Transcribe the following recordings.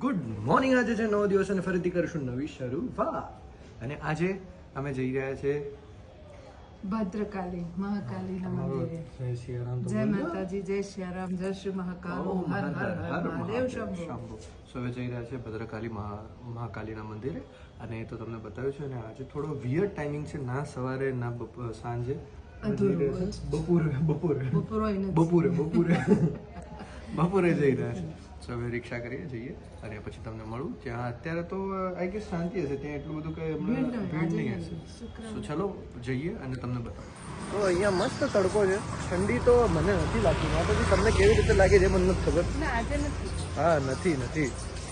Good morning. આજે છે નવો દિવસ અને ફરીથી કરીશું નવી શરૂઆત. અને આજે અમે જઈ રહ્યા છે ભદ્રકાલી મહાકાલીના મંદિરે. જય માતાજી, જય સિયારામ, જય શ્રી મહાકાલ, હર હર હર મહાદેવ શંભો. સો હવે જઈ રહ્યા છે ભદ્રકાલી મહાકાલીના મંદિરે. અને એ તો તમને બતાવ્યું છે. અને આજે થોડો વિયર્ડ ટાઈમિંગ છે, ના સવારે ના સાંજે, બપોરે જઈ રહ્યા છે. સો હવે રિક્ષા કરીએ, જઈએ અને પછી તમને મળું ત્યાં. અત્યારે તો આઈ ગેસ શાંતિ હશે ત્યાં, એટલું બધું કઈ ભીડ નહીં હશે. સો ચલો જઈએ અને તમને બતાવું. તો અહીંયા મસ્ત તડકો છે, ઠંડી તો મને નથી લાગતી. માતાજી તમને કેવી રીતે લાગે છે મને નથી ખબર. હા નથી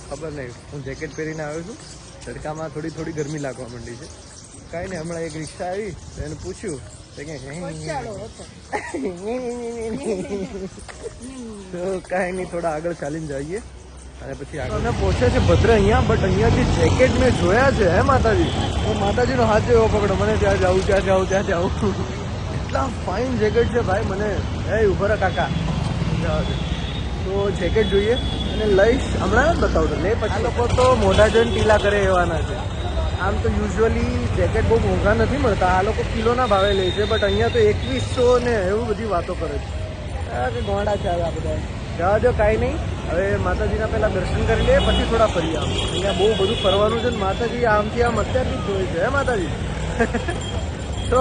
ખબર નહીં. હું જેકેટ પહેરીને આવ્યો છું, તડકામાં થોડી ગરમી લાગવા માંડી છે. કાંઈ નહીં, હમણાં એક રિક્ષા આવી તો એને પૂછ્યું તો કાંઈ નહીં, થોડા આગળ ચાલીને જઈએ અને પછી આગળ અમે પહોંચે છે ભદ્ર અહીંયા. બટ અહીંયાથી જેકેટ મેં જોયા છે. હે માતાજી, હું માતાજીનો હાથ એવો પકડો, મને ત્યાં જાઉં એટલા ફાઇન જેકેટ છે ભાઈ. મને ઉભા રહા કાકા, તો જેકેટ જોઈએ અને લઈશ. હમણાં જ બતાવું લે, પછી લોકો તો મોઢા જોઈને ટીલા કરે એવાના છે. આમ તો યુઝ્યુઅલી જેકેટ બહુ મોંઘા નથી મળતા, આ લોકો કિલોના ભાવે લે છે. બટ અહીંયા તો 2100 ને એવું બધી વાતો કરે છે. ગોંડા છે આ બધા. જવા દો, કાંઈ નહીં. હવે માતાજીના પહેલાં દર્શન કરી લઈએ, પછી થોડા ફરીએ. આમ અહીંયા બહુ બધું ફરવાનું છે ને માતાજી આમથી આમ અત્યારથી જ જોઈ છે. હે માતાજી, તો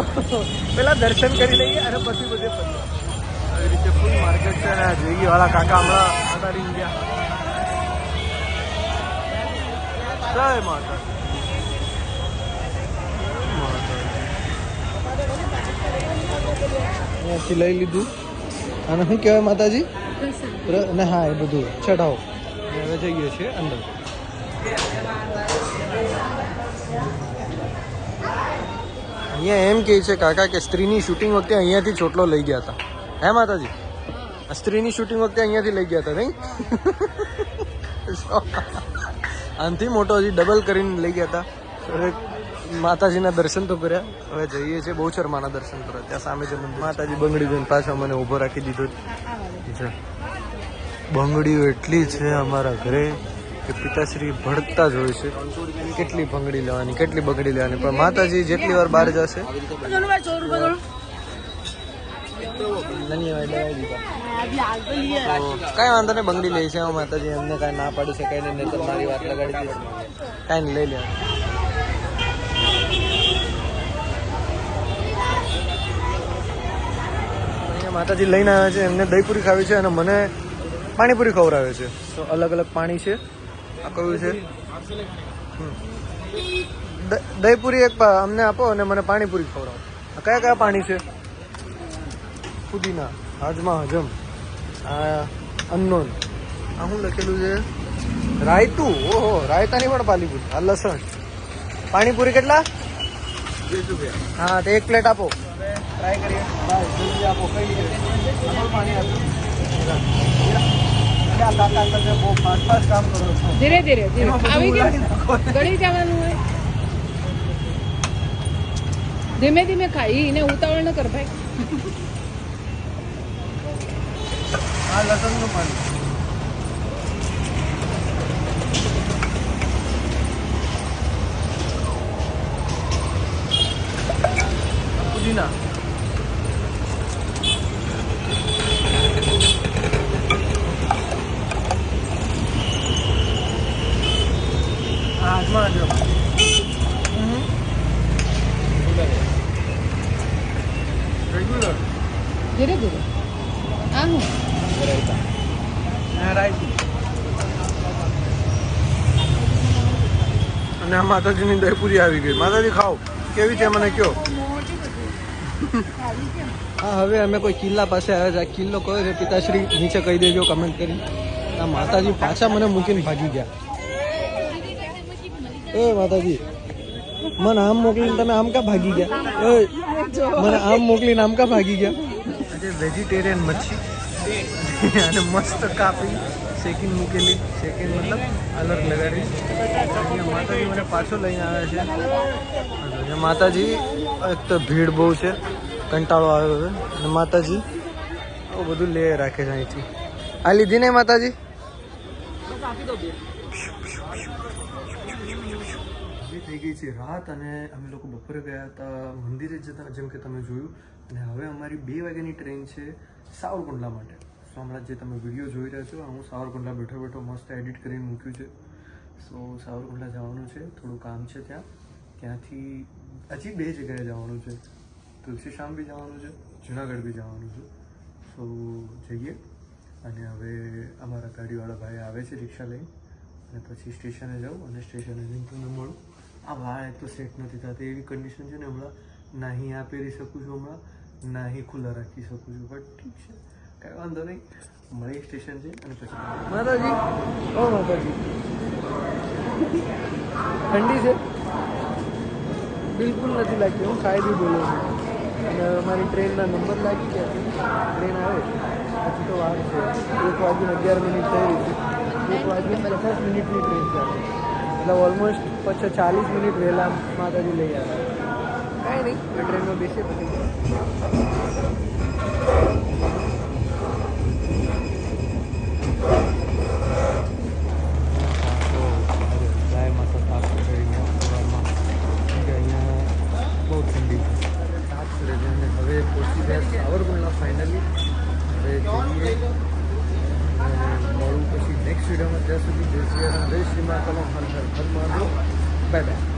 પહેલાં દર્શન કરી લઈએ અને પછી બધે ફરીએ. આવી રીતે ફૂલ માર્કેટ છે. અને જોઈ વાળા કાકા હમણાં માતાજી ગયા. જય માતા. અહીંયાથી લઈ લીધું. અને શું કહેવાય માતાજી ને? હા, એ બધું ચઢાવો. હવે જઈએ છીએ અંદર. અહીંયા એમ કહે છે કાકા કે સ્ત્રીની શૂટિંગ વખતે અહીંયાથી ચોટલો લઈ ગયા હતા. હે માતાજી, સ્ત્રીની શૂટિંગ વખતે અહીંયાથી લઈ ગયા હતા નહીં? આનાથી મોટો હજી ડબલ કરીને લઈ ગયા હતા. હવે માતાજીના દર્શન તો કર્યા. હવે જઈએ છીએ બહુચરમાના દર્શન કરવા. ત્યાં સામે જ માતાજી બંગડી જોઈને પાછા મને ઊભો રાખી દીધો છે. બંગડીઓ એટલી છે અમારા ઘરે કે પિતાશ્રી ભડકતા જ હોય છે. કેટલી બંગડી લેવાની, પણ માતાજી જેટલી વાર બહાર જશે કાંઈ વાંધો નહીં, બંગડી લે છે માતાજી. એમને કાંઈ ના પાડી શકાય ને, નહીં તો મારી વાત લગાડી દે. કાંઈ નહીં, લઈ લે. માતાજી લઈને આવ્યા છે. એમને દહીંપુરી ખાવી છે અને મને પાણીપુરી ખવડાવે છે. તો અલગ અલગ પાણી છે. આ કયું છે? દહીંપુરી એક અમને આપો અને મને પાણીપુરી ખવડાવો. કયા પાણી છે? પુદીના, હાજમા હજમ, આ અન્નોન. આ શું લખેલું છે? રાયતું. ઓહો, રાયતાની પણ પાણીપુરી. આ લસણ. પાણીપુરી કેટલા? 20 રૂપિયા. હા, તો એક પ્લેટ આપો, ટ્રાય કરીએ. જલ્દી આપો, કઈ રીતે પાણી આપો. બહુ ફાસ્ટ કામ કરો છો. ધીરે ધીરે આવી ગળી જવાનું હોય. ધીમે ધીમે ખાઈ ને ઉતાવળ ન કર ભાઈ. આ લસણનું પાણી. પુદીના. હાથમાં જો રેગ્યુલર. ધીરે ધીરે. આ હું રાઈતું. અને આ માતાજીની દહીંપુરી આવી ગઈ. માતાજી ખાઓ, કેવી છે મને કયો. હા, હવે અમે કોઈ કિલ્લા પાસે આવ્યા છે. આ કિલ્લો કયો છે પિતાશ્રી નીચે કહી દેજો કમેન્ટ કરી. આ માતાજી પાછા મને મૂકીને ભાગી ગયા. એ માતાજી, મને આમ મોકલીને તમે આમ કા ભાગી ગયા? મને આમ મોકલીને આમ કા ભાગી ગયા? આજે વેજીટેરિયન મચ્છી અને મસ્ત કાપી શેકીને મૂકેલી. શેકીને મતલબ અલગ લગાડી. માતાજી મને પાછો લઈને આવ્યા છે. માતાજી એક તો ભીડ બહુ છે, કંટાળો આવ્યો છે. અને માતાજી આવું બધું લે રાખે છે અહીંથી. આ લીધી નહીં માતાજી? હવે થઈ ગઈ છે રાત અને અમે લોકો બપોરે ગયા હતા મંદિરે જતા, જેમ કે તમે જોયું. અને હવે અમારી 2 વાગ્યાની ટ્રેન છે સાવરકુંડલા માટે. સો હમણાં જે તમે વિડીયો જોઈ રહ્યા છો, હું સાવરકુંડલા બેઠો બેઠો મસ્ત એડિટ કરીને મૂક્યું છે. સો સાવરકુંડલા જવાનું છે, થોડું કામ છે ત્યાં. ત્યાંથી હજી 2 જગ્યાએ જવાનું છે. તુલસીશ્યામ બી જવાનું છે, જુનાગઢ બી જવાનું છે. સો જઈએ. અને હવે અમારા ગાડીવાળા ભાઈ આવે છે રિક્ષા લઈને, અને પછી સ્ટેશને જાઉં અને સ્ટેશને જઈને તમને મળું. આ વાળ એક તો સેટ નથી થતી, એવી કન્ડિશન છે ને હમણાં. ના અહીં આ પહેરી શકું છું હમણાં, ના અહીં ખુલ્લા રાખી શકું છું. બટ ઠીક છે, કાંઈ વાંધો નહીં. મળી સ્ટેશન છે અને પછી માતાજી. ઓ માતાજી, ઠંડી છે બિલકુલ નથી લાગતી. હું કાંઈ બી બોલું છું. અને અમારી ટ્રેનના નંબર લાગી ગયા છે. ટ્રેન આવે પછી તો વાર છે. 1:11 થઈ રહી છે. 1:50 મિનિટની ટ્રેન છે. એટલે ઓલમોસ્ટ પછી 40 મિનિટ વહેલા માતાજી લઈ આવ્યા. કાંઈ નહીં, ટ્રેનમાં બેસીએ પછી ગાય માતા સાફ કરીને અહીંયા બહુ ઠંડી છે. સાફ કરે છે અને હવે પહોંચી ગયા સાવરકુંડલા ફાઇનલી. હવે જઈએ મળું પછી નેક્સ્ટ વિડીયોમાં. ત્યાં સુધી જય શ્રી રામ, જય શ્રી મહાકાલ, હર હર હર મહાદેવ. Bye by.